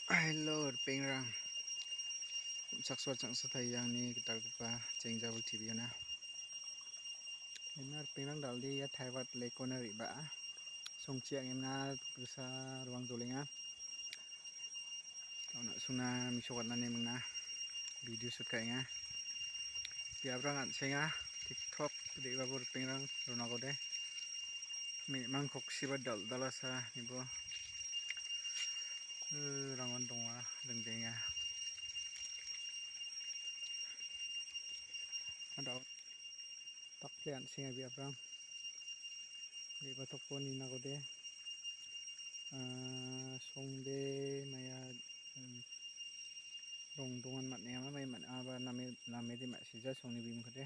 Hello, pengrang. Sakswat sang sathai yang ni gitar gupa chengjawal TV na. Enar pengrang daldi ya thaiwat lekona riba. Songchiang emna berusa ruang zolenga. Tauna suna misowat na nemna video shoot kainga. Piabrang atsenga TikTok de babur pengrang ronago de. Memang koksiba dalasa nibo. Rangon donga dengdenga. Ada taklian singa biabrang di batok poni nagode songde maya rongdongan matne ama mai mat aba name di mat sija songni bim khode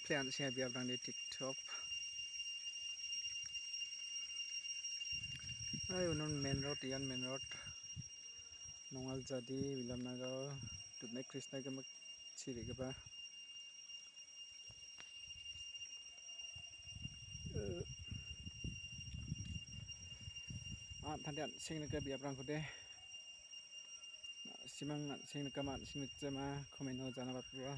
taklian singa biabrang di TikTok. Ayo non main road Nongal Jadi Wilamnagar Dutmai Krishna gamak chiri gaba thandian singna biabrang khode simang singna kamat singna chama khomeno jana bapwa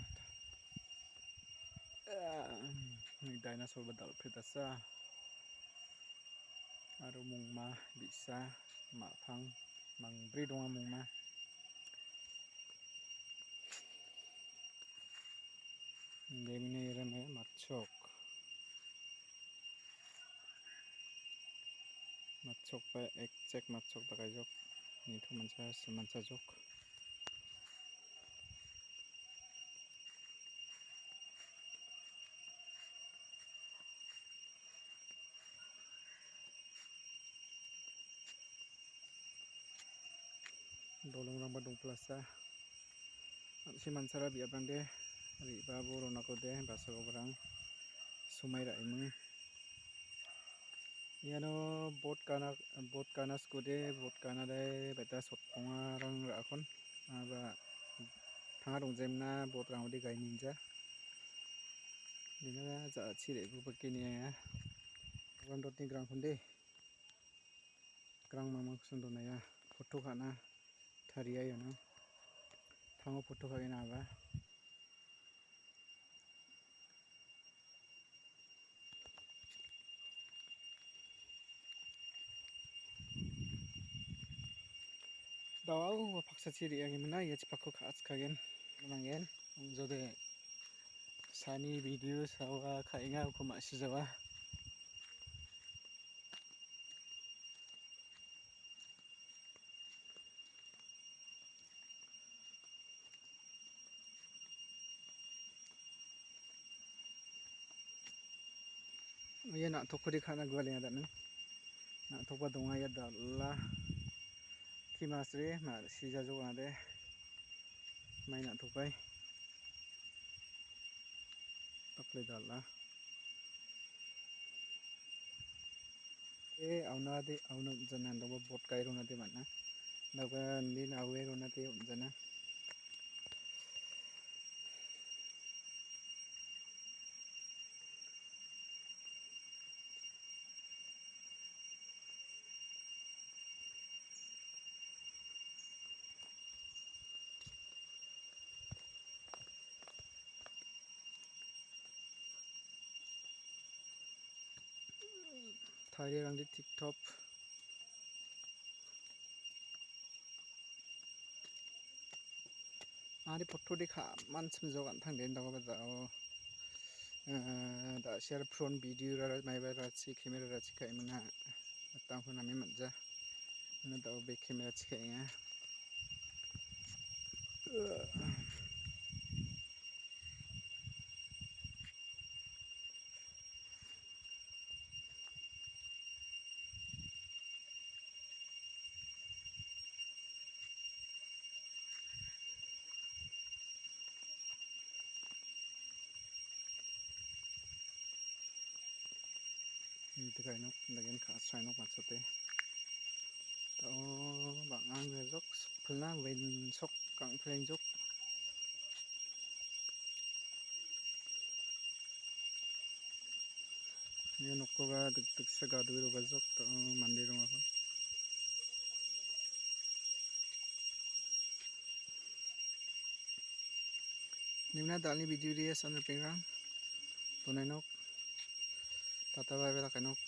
ni dinosaur badal phritasa aro mungma bisa mafang mangbri donga mungma demine rame matchok pa ekcek matchok takajok ni thu mancha jok dolong rang badung plasa si mansara biabrang de ri babu ronako de basago brang sumai raimung iano bot kanas kode bot kanade beta sotponga rang rakon aba thanga dongjemna bot rangodi gaininja dina ja chire bu bakini ya wan dotni grang hunde grang mamang sundona ya photo khana thariya yana thango photo khagena aba daw paksa chiri yang mana ya chipakko khas khagen mangen jode sani video sawa khainga ko masijawa ya nak thokori khana gwale ada nang nak thokba donga ya dalla kimasre ma sija jogade mai nak thokbai takle dalla auna jana do bot kai rona de mana daga nin awe rona te jana thari rang di TikTok ari photo de kha man smjo gan thang den daw ba da share front video ra mai ba ra chi camera ra chi kai mana ta hona me manja na daw be camera chi kai ya Ni tu kai nok lagen kha sai nok mat sote to bang ang ge jok phulna wen sok kang phleng jok ye nok ko ga tuk tuk sa ga du ro ga jok to mandir ma ko nimna dalni video ri san pengrang tonai nok tata bye bye la kai nok